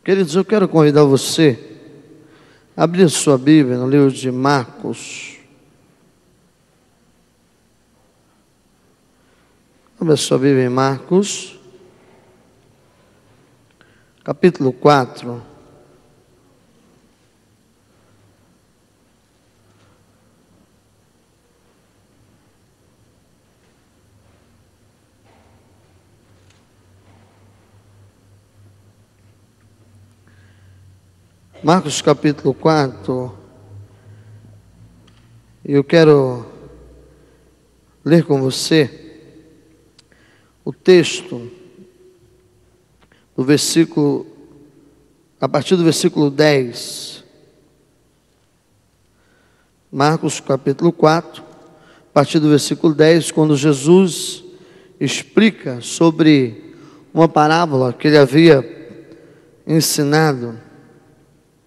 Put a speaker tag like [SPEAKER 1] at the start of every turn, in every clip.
[SPEAKER 1] Queridos, eu quero convidar você a abrir sua Bíblia no livro de Marcos. Abra sua Bíblia em Marcos, capítulo 4. Marcos capítulo 4, eu quero ler com você o texto do versículo, a partir do versículo 10. Marcos capítulo 4, a partir do versículo 10, quando Jesus explica sobre uma parábola que ele havia ensinado.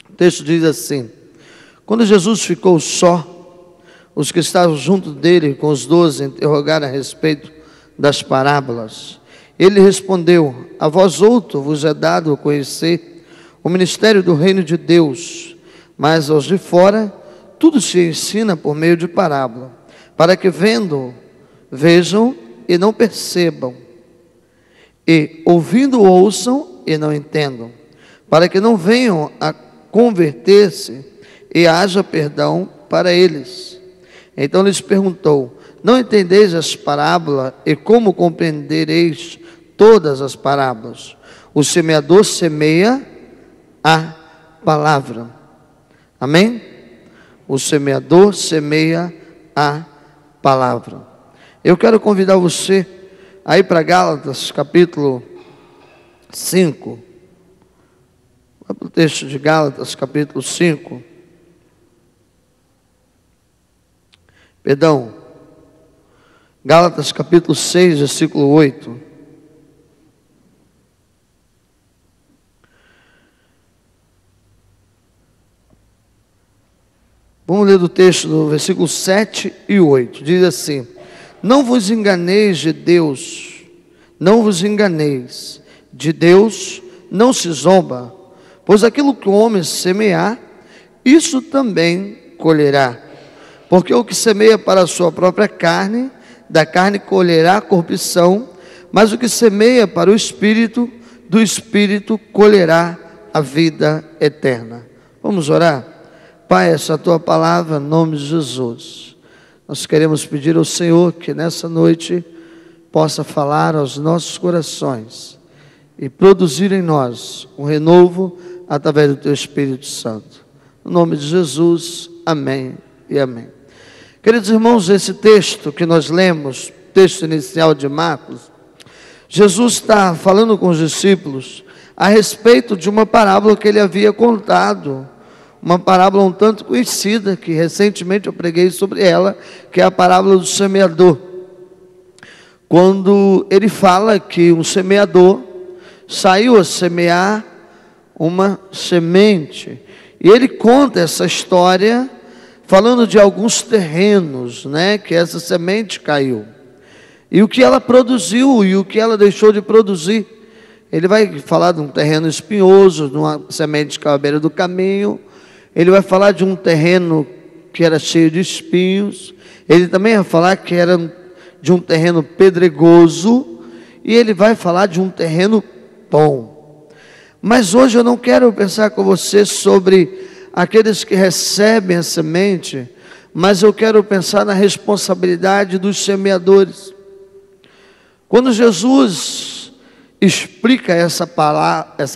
[SPEAKER 1] O texto diz assim: quando Jesus ficou só, os que estavam junto dele com os 12 interrogaram a respeito das parábolas. Ele respondeu: a vós outro vos é dado conhecer o ministério do reino de Deus, mas aos de fora tudo se ensina por meio de parábola, para que vendo, vejam e não percebam, e ouvindo ouçam e não entendam, para que não venham a converter-se e haja perdão para eles. Então lhes perguntou: não entendeis as parábolas e como compreendereis todas as parábolas? O semeador semeia a palavra. Amém? O semeador semeia a palavra. Eu quero convidar você a ir para Gálatas capítulo 5. O texto de Gálatas, capítulo 5. Perdão. Gálatas, capítulo 6, versículo 8. Vamos ler do texto do versículo 7 e 8. Diz assim: não vos enganeis de Deus, não vos enganeis, de Deus não se zomba. Pois aquilo que o homem semear, isso também colherá. Porque o que semeia para a sua própria carne, da carne colherá corrupção, mas o que semeia para o Espírito, do Espírito colherá a vida eterna. Vamos orar? Pai, essa é a tua palavra, em nome de Jesus. Nós queremos pedir ao Senhor que nessa noite possa falar aos nossos corações e produzir em nós um renovo através do teu Espírito Santo. No nome de Jesus, amém e amém. Queridos irmãos, esse texto que nós lemos, texto inicial de Marcos, Jesus está falando com os discípulos a respeito de uma parábola que ele havia contado, uma parábola um tanto conhecida, que recentemente eu preguei sobre ela, que é a parábola do semeador. Quando ele fala que um semeador saiu a semear uma semente, e ele conta essa história falando de alguns terrenos, que essa semente caiu, e o que ela produziu e o que ela deixou de produzir. Ele vai falar de um terreno espinhoso, de uma semente que caiu à beira do caminho. Ele vai falar de um terreno que era cheio de espinhos. Ele também vai falar que era de um terreno pedregoso, e ele vai falar de um terreno bom. Mas hoje eu não quero pensar com você sobre aqueles que recebem a semente, mas eu quero pensar na responsabilidade dos semeadores. Quando Jesus explica essa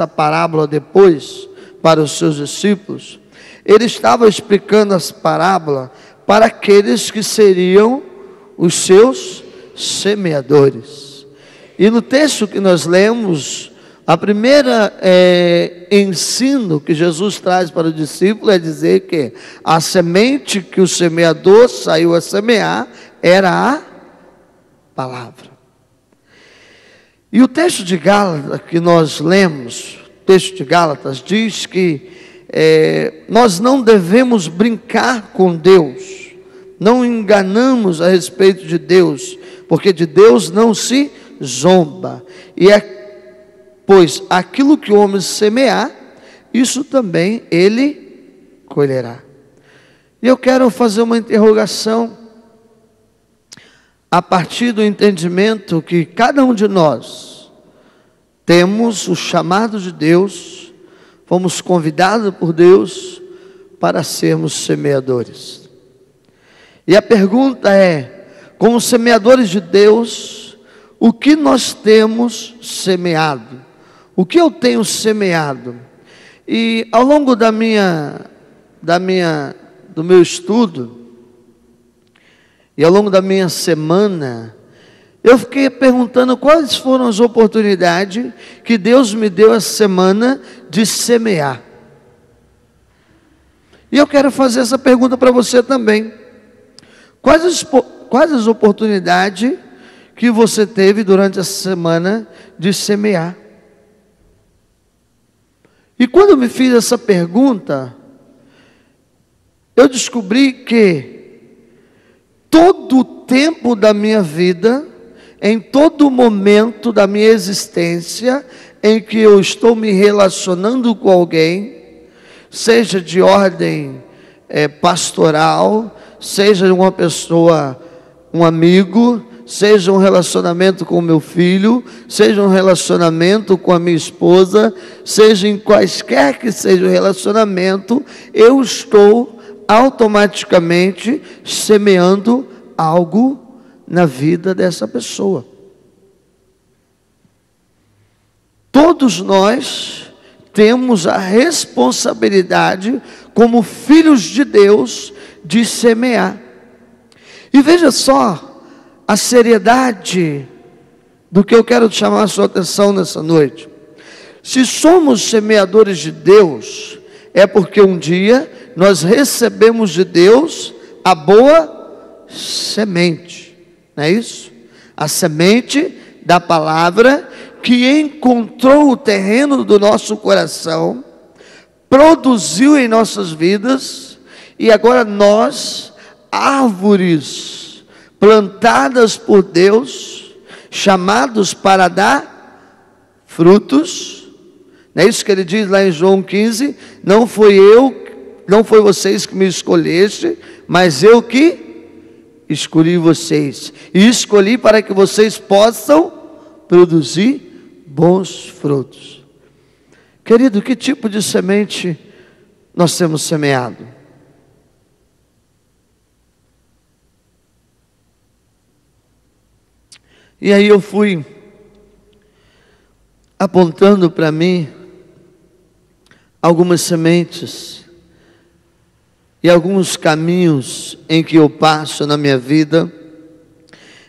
[SPEAKER 1] parábola depois para os seus discípulos, ele estava explicando essa parábola para aqueles que seriam os seus semeadores. E no texto que nós lemos, a primeira ensino que Jesus traz para o discípulo é dizer que a semente que o semeador saiu a semear era a palavra. E o texto de Gálatas que nós lemos, o texto de Gálatas diz que nós não devemos brincar com Deus, não enganamos a respeito de Deus, porque de Deus não se zomba. Pois aquilo que o homem semear, isso também ele colherá. E eu quero fazer uma interrogação a partir do entendimento que cada um de nós temos o chamado de Deus, fomos convidados por Deus para sermos semeadores. E a pergunta é, como semeadores de Deus, o que nós temos semeado? O que eu tenho semeado? E ao longo do meu estudo, e ao longo da minha semana, eu fiquei perguntando quais foram as oportunidades que Deus me deu essa semana de semear. E eu quero fazer essa pergunta para você também. Quais as oportunidades que você teve durante essa semana de semear? E quando eu me fiz essa pergunta, eu descobri que todo o tempo da minha vida, em todo momento da minha existência, em que eu estou me relacionando com alguém, seja de ordem pastoral, seja uma pessoa, um amigo, seja um relacionamento com o meu filho, seja um relacionamento com a minha esposa, seja em quaisquer que seja o relacionamento, eu estou automaticamente semeando algo na vida dessa pessoa. Todos nós temos a responsabilidade, como filhos de Deus, de semear. E veja só a seriedade do que eu quero chamar a sua atenção nessa noite. Se somos semeadores de Deus, é porque um dia nós recebemos de Deus a boa semente, não é isso? A semente da palavra que encontrou o terreno do nosso coração, produziu em nossas vidas, e agora nós, árvores plantadas por Deus, chamados para dar frutos, não é isso que ele diz lá em João 15, não foi vocês que me escolheste, mas eu que escolhi vocês, e escolhi para que vocês possam produzir bons frutos. Querido, que tipo de semente nós temos semeado? E aí eu fui apontando para mim algumas sementes e alguns caminhos em que eu passo na minha vida,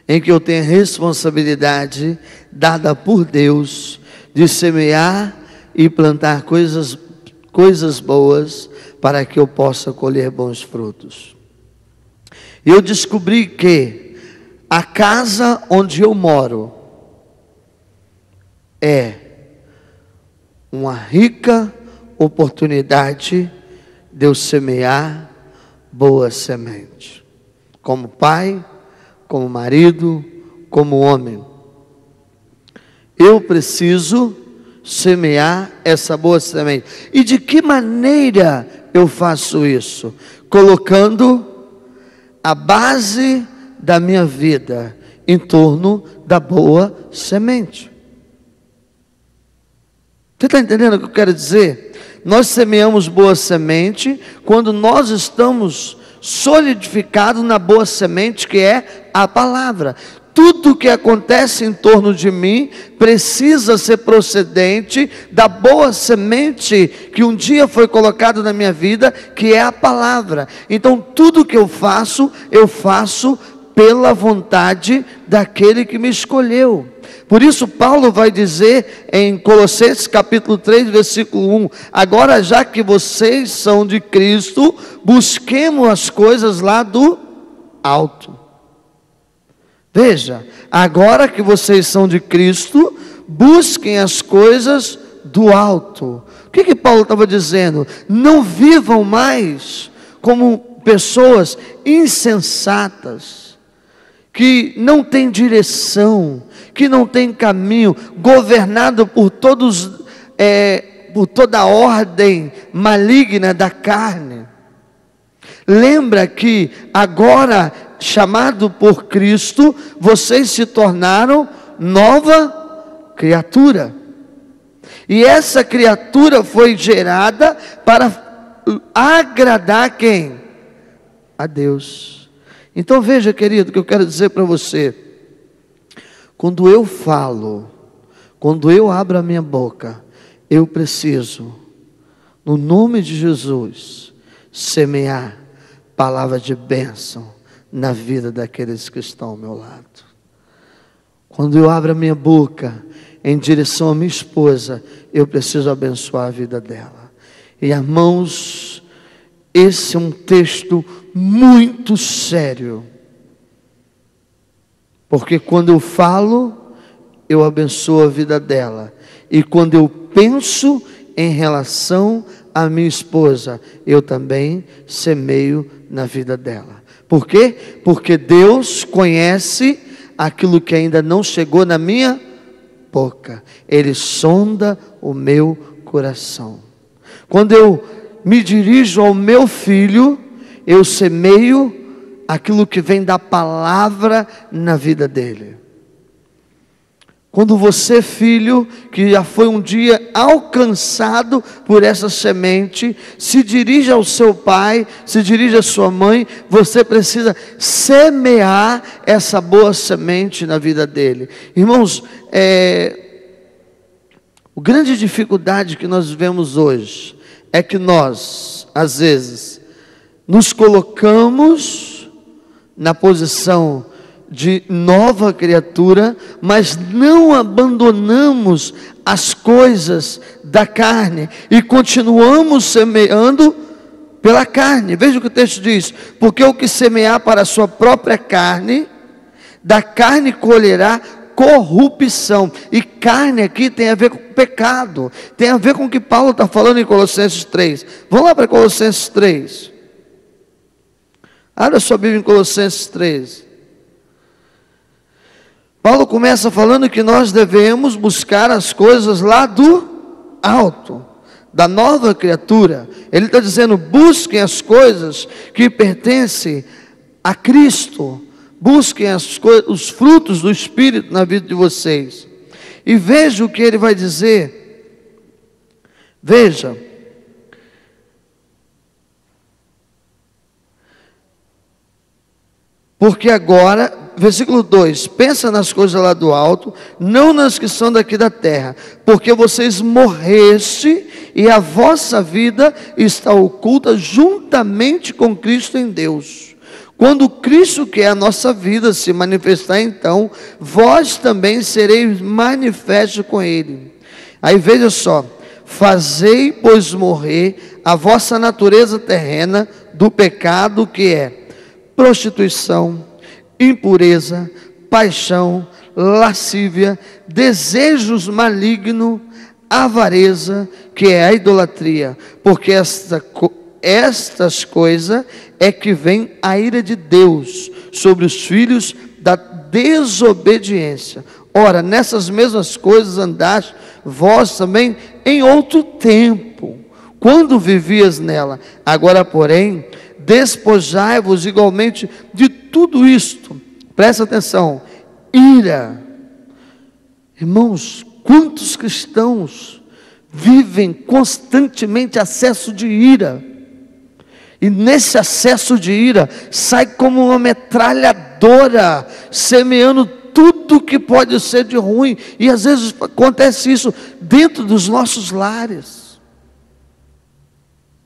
[SPEAKER 1] em que eu tenho responsabilidade dada por Deus de semear e plantar coisas boas para que eu possa colher bons frutos. Eu descobri que a casa onde eu moro é uma rica oportunidade de eu semear boa semente, como pai, como marido, como homem. Eu preciso semear essa boa semente. E de que maneira eu faço isso? Colocando a base da minha vida em torno da boa semente. Você está entendendo o que eu quero dizer? Nós semeamos boa semente quando nós estamos solidificados na boa semente, que é a palavra. Tudo que acontece em torno de mim precisa ser procedente da boa semente que um dia foi colocada na minha vida, que é a palavra. Então tudo que eu faço pela vontade daquele que me escolheu. Por isso Paulo vai dizer em Colossenses capítulo 3, versículo 1, agora já que vocês são de Cristo, busquemos as coisas lá do alto. Veja, agora que vocês são de Cristo, busquem as coisas do alto. O que Paulo estava dizendo? Não vivam mais como pessoas insensatas, que não têm direção, que não têm caminho, governado por todos por toda a ordem maligna da carne. Lembra que agora, chamado por Cristo, vocês se tornaram nova criatura. E essa criatura foi gerada para agradar quem? A Deus. Então veja, querido, o que eu quero dizer para você. Quando eu falo, quando eu abro a minha boca, eu preciso, no nome de Jesus, semear palavra de bênção na vida daqueles que estão ao meu lado. Quando eu abro a minha boca em direção à minha esposa, eu preciso abençoar a vida dela. E irmãos, esse é um texto muito sério, porque quando eu falo, eu abençoo a vida dela, e quando eu penso em relação à minha esposa, eu também semeio na vida dela. Por quê? Porque Deus conhece aquilo que ainda não chegou na minha boca. Ele sonda o meu coração. Quando eu me dirijo ao meu filho, eu semeio aquilo que vem da palavra na vida dele. Quando você, filho, que já foi um dia alcançado por essa semente, se dirige ao seu pai, se dirige à sua mãe, você precisa semear essa boa semente na vida dele. Irmãos, a grande dificuldade que nós vivemos hoje é que nós, às vezes, nos colocamos na posição de nova criatura, mas não abandonamos as coisas da carne e continuamos semeando pela carne. Veja o que o texto diz: porque o que semear para a sua própria carne, da carne colherá corrupção. E carne aqui tem a ver com pecado, tem a ver com o que Paulo está falando em Colossenses 3. Vamos lá para Colossenses 3. Abra sua Bíblia em Colossenses 3. Paulo começa falando que nós devemos buscar as coisas lá do alto, da nova criatura. Ele está dizendo: busquem as coisas que pertencem a Cristo, busquem os frutos do Espírito na vida de vocês. E veja o que ele vai dizer. Veja. Porque agora, versículo 2: pensa nas coisas lá do alto, não nas que são daqui da terra, porque vocês morreste e a vossa vida está oculta juntamente com Cristo em Deus. Quando Cristo, que é a nossa vida, se manifestar, então vós também sereis manifestos com Ele. Aí veja só: fazei, pois, morrer a vossa natureza terrena do pecado, que é prostituição, impureza, paixão, lascívia, desejos malignos, avareza, que é a idolatria, porque estas coisas é que vem a ira de Deus sobre os filhos da desobediência. Ora, nessas mesmas coisas andaste vós também em outro tempo, quando vivias nela. Agora, porém, despojai-vos igualmente de tudo isto. Presta atenção: ira. Irmãos, quantos cristãos vivem constantemente acesso de ira? E nesse acesso de ira, sai como uma metralhadora, semeando tudo que pode ser de ruim. E às vezes acontece isso dentro dos nossos lares.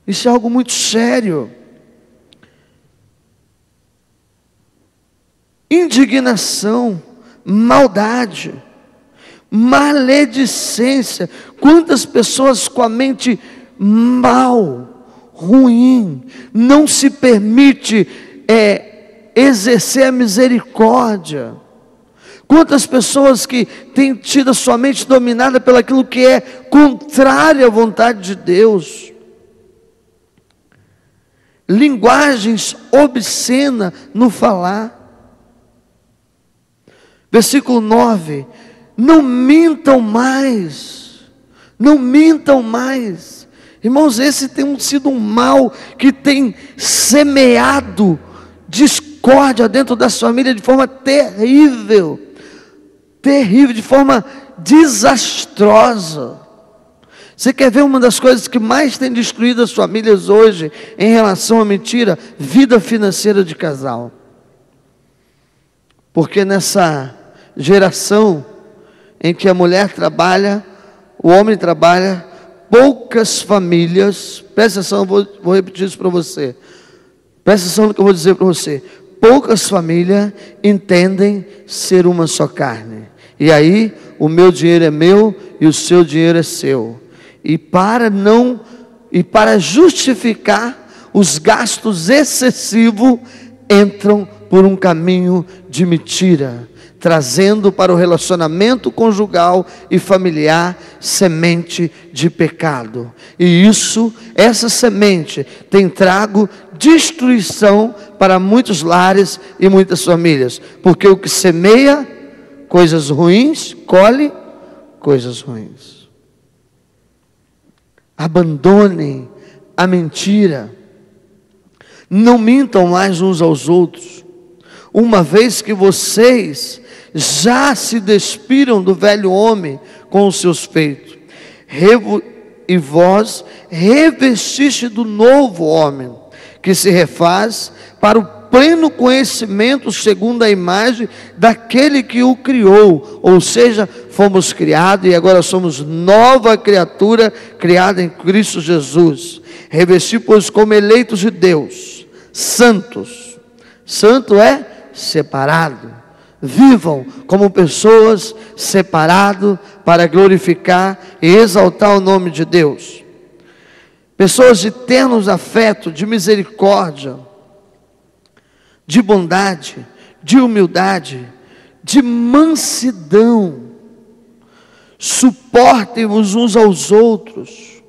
[SPEAKER 1] Isso é algo muito sério. Indignação, maldade, maledicência. Quantas pessoas com a mente mal, ruim, não se permite exercer a misericórdia. Quantas pessoas que têm tido a sua mente dominada pelaquilo que é contrário à vontade de Deus. Linguagens obscenas no falar. Versículo 9: não mintam mais, Não mintam mais. Irmãos, esse tem sido um mal que tem semeado discórdia dentro das famílias de forma terrível. Terrível, de forma desastrosa. Você quer ver uma das coisas que mais tem destruído as famílias hoje em relação à mentira? Vida financeira de casal. Porque nessa geração em que a mulher trabalha, o homem trabalha, poucas famílias, presta atenção, vou repetir isso para você, presta atenção no que eu vou dizer para você, poucas famílias entendem ser uma só carne, e aí o meu dinheiro é meu e o seu dinheiro é seu, e para justificar os gastos excessivos, entram por um caminho de mentira, trazendo para o relacionamento conjugal e familiar semente de pecado. E essa semente tem trago destruição para muitos lares e muitas famílias, porque o que semeia coisas ruins, colhe coisas ruins. Abandonem a mentira, não mintam mais uns aos outros, uma vez que vocês já se despiram do velho homem com os seus feitos, e vós revestiste do novo homem, que se refaz para o pleno conhecimento segundo a imagem daquele que o criou, ou seja, fomos criados e agora somos nova criatura, criada em Cristo Jesus. Revesti, pois, como eleitos de Deus, santos. Santo é separado. Vivam como pessoas separadas para glorificar e exaltar o nome de Deus. Pessoas de ternos afetos, de misericórdia, de bondade, de humildade, de mansidão. Suportem-vos uns aos outros,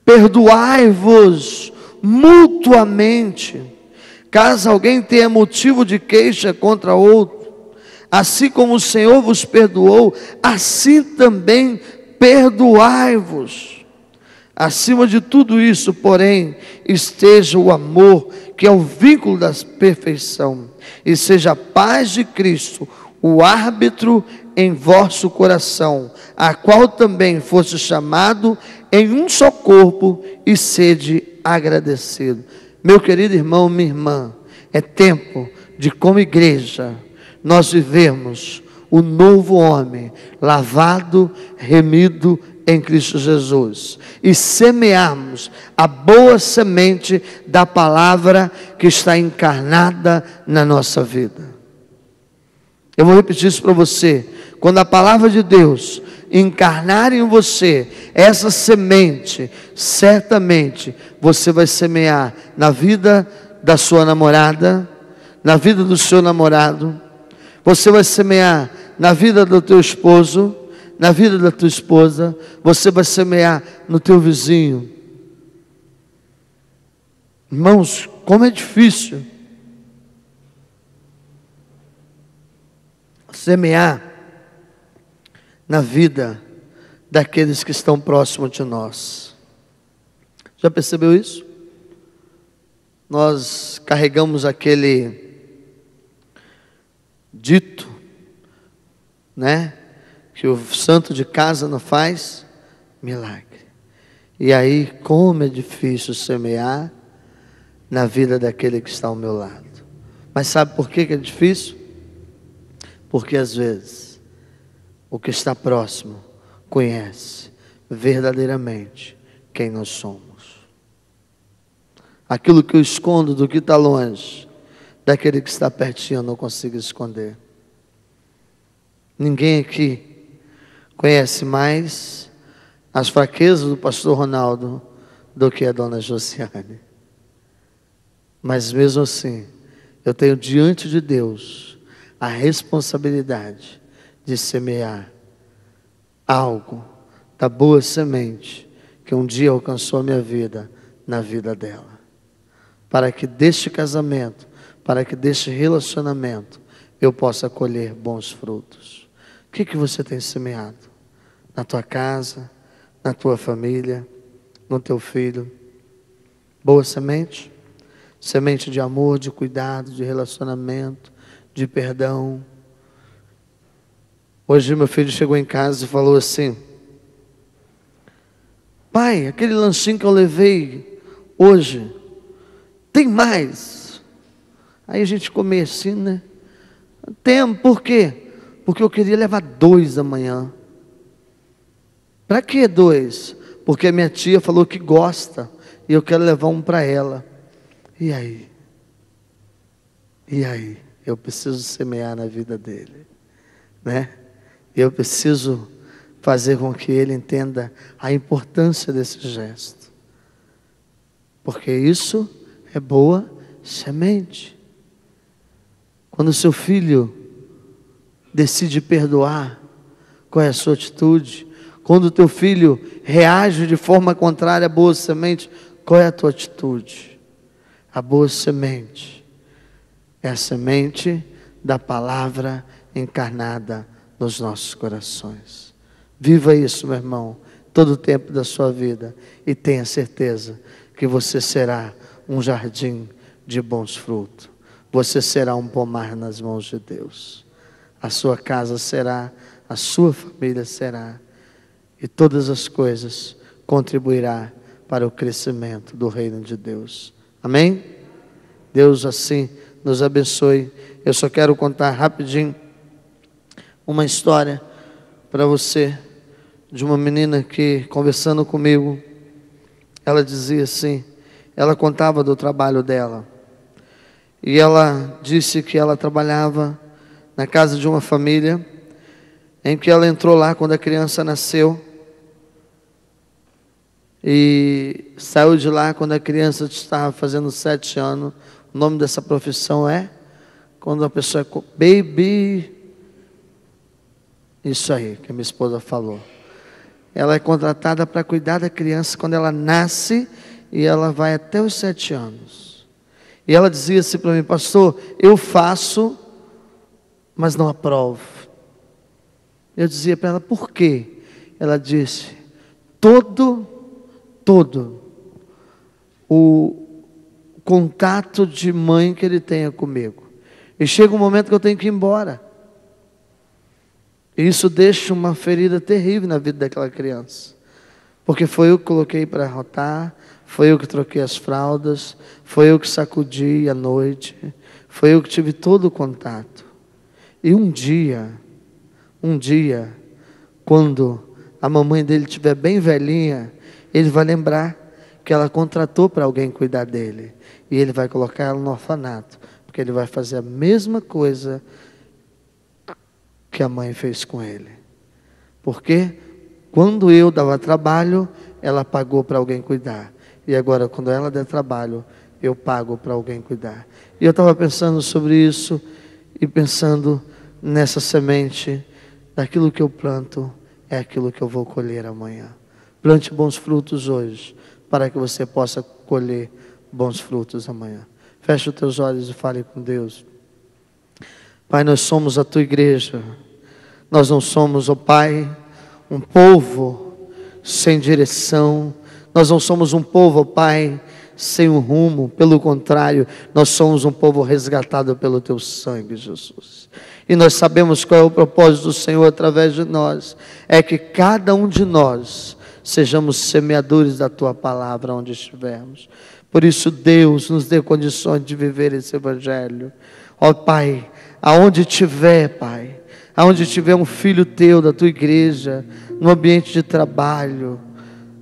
[SPEAKER 1] perdoai-vos mutuamente, caso alguém tenha motivo de queixa contra outro. Assim como o Senhor vos perdoou, assim também perdoai-vos. Acima de tudo isso, porém, esteja o amor, que é o vínculo da perfeição, e seja a paz de Cristo o árbitro em vosso coração, a qual também fosse chamado em um só corpo, e sede agradecido. Meu querido irmão, minha irmã, é tempo de, como igreja, nós vivemos o novo homem, lavado, remido em Cristo Jesus, e semearmos a boa semente da palavra que está encarnada na nossa vida. Eu vou repetir isso para você. Quando a palavra de Deus encarnar em você essa semente, certamente você vai semear na vida da sua namorada, na vida do seu namorado, você vai semear na vida do teu esposo, na vida da tua esposa, você vai semear no teu vizinho. Irmãos, como é difícil semear na vida daqueles que estão próximos de nós. Já percebeu isso? Nós carregamos aquele dito, né? Que o santo de casa não faz milagre. E aí, como é difícil semear na vida daquele que está ao meu lado. Mas sabe por que é difícil? Porque às vezes o que está próximo conhece verdadeiramente quem nós somos. Aquilo que eu escondo do que está longe, daquele que está pertinho eu não consigo esconder. Ninguém aqui conhece mais as fraquezas do pastor Ronaldo do que a dona Josiane. Mas mesmo assim, eu tenho diante de Deus a responsabilidade de semear algo da boa semente que um dia alcançou a minha vida, na vida dela. Para que deste casamento, para que deste relacionamento, eu possa colher bons frutos. O que você tem semeado? Na tua casa, na tua família, no teu filho. Boa semente, semente de amor, de cuidado, de relacionamento, de perdão. Hoje meu filho chegou em casa e falou assim: pai, aquele lanchinho que eu levei hoje, tem mais? Aí a gente comia assim, né? Tem, por quê? Porque eu queria levar 2 amanhã. Para que 2? Porque a minha tia falou que gosta e eu quero levar um para ela. E aí? E aí? Eu preciso semear na vida dele, né? Eu preciso fazer com que ele entenda a importância desse gesto. Porque isso é boa semente. Quando o seu filho decide perdoar, qual é a sua atitude? Quando o teu filho reage de forma contrária à boa semente, qual é a tua atitude? A boa semente é a semente da palavra encarnada nos nossos corações. Viva isso, meu irmão, todo o tempo da sua vida, e tenha certeza que você será um jardim de bons frutos. Você será um pomar nas mãos de Deus. A sua casa será, a sua família será, e todas as coisas contribuirá para o crescimento do reino de Deus. Amém? Deus assim nos abençoe. Eu só quero contar rapidinho uma história para você, de uma menina que, conversando comigo, ela dizia assim, ela contava do trabalho dela, e ela disse que ela trabalhava na casa de uma família, em que ela entrou lá quando a criança nasceu, e saiu de lá quando a criança estava fazendo 7 anos. O nome dessa profissão é, quando a pessoa é baby, isso aí que a minha esposa falou. Ela é contratada para cuidar da criança quando ela nasce, e ela vai até os 7 anos. E ela dizia assim para mim: pastor, eu faço, mas não aprovo. Eu dizia para ela: por quê? Ela disse: todo o contato de mãe que ele tenha comigo, e chega um momento que eu tenho que ir embora, e isso deixa uma ferida terrível na vida daquela criança, porque foi eu que coloquei para rotar, foi eu que troquei as fraldas, foi eu que sacudi à noite, foi eu que tive todo o contato. E um dia, quando a mamãe dele estiver bem velhinha, ele vai lembrar que ela contratou para alguém cuidar dele, e ele vai colocar ela no orfanato, porque ele vai fazer a mesma coisa que a mãe fez com ele. Porque quando eu dava trabalho, ela pagou para alguém cuidar, e agora quando ela der trabalho, eu pago para alguém cuidar. E eu estava pensando sobre isso, e pensando nessa semente, daquilo que eu planto é aquilo que eu vou colher amanhã. Plante bons frutos hoje, para que você possa colher bons frutos amanhã. Feche os teus olhos e fale com Deus. Pai, nós somos a tua igreja. Nós não somos, ó Pai, um povo sem direção. Nós não somos um povo, ó Pai, sem um rumo. Pelo contrário, nós somos um povo resgatado pelo teu sangue, Jesus. E nós sabemos qual é o propósito do Senhor através de nós. É que cada um de nós sejamos semeadores da tua palavra onde estivermos. Por isso, Deus, nos dê condições de viver esse evangelho. Ó Pai, aonde tiver, Pai, aonde tiver um filho teu da tua igreja, no ambiente de trabalho,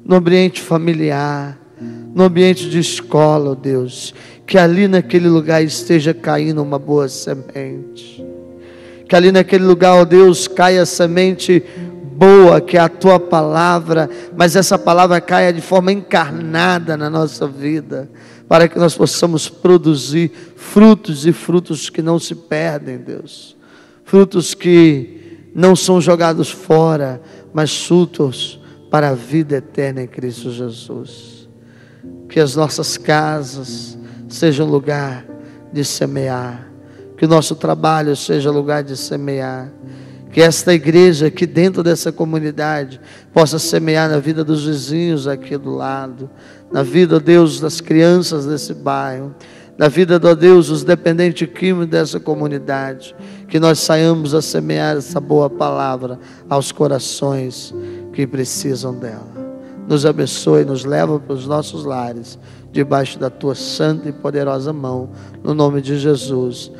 [SPEAKER 1] no ambiente familiar, no ambiente de escola, ó Deus, que ali naquele lugar esteja caindo uma boa semente. Que ali naquele lugar, ó Deus, caia a semente boa, que é a tua palavra, mas essa palavra caia de forma encarnada na nossa vida, para que nós possamos produzir frutos, e frutos que não se perdem, Deus, frutos que não são jogados fora, mas frutos para a vida eterna em Cristo Jesus. Que as nossas casas sejam lugar de semear, que o nosso trabalho seja lugar de semear, Que esta igreja aqui dentro dessa comunidade possa semear na vida dos vizinhos aqui do lado, na vida, ó Deus, das crianças desse bairro, na vida, ó Deus, dos dependentes químicos dessa comunidade. Que nós saiamos a semear essa boa palavra aos corações que precisam dela. Nos abençoe, nos leva para os nossos lares, debaixo da tua santa e poderosa mão, no nome de Jesus.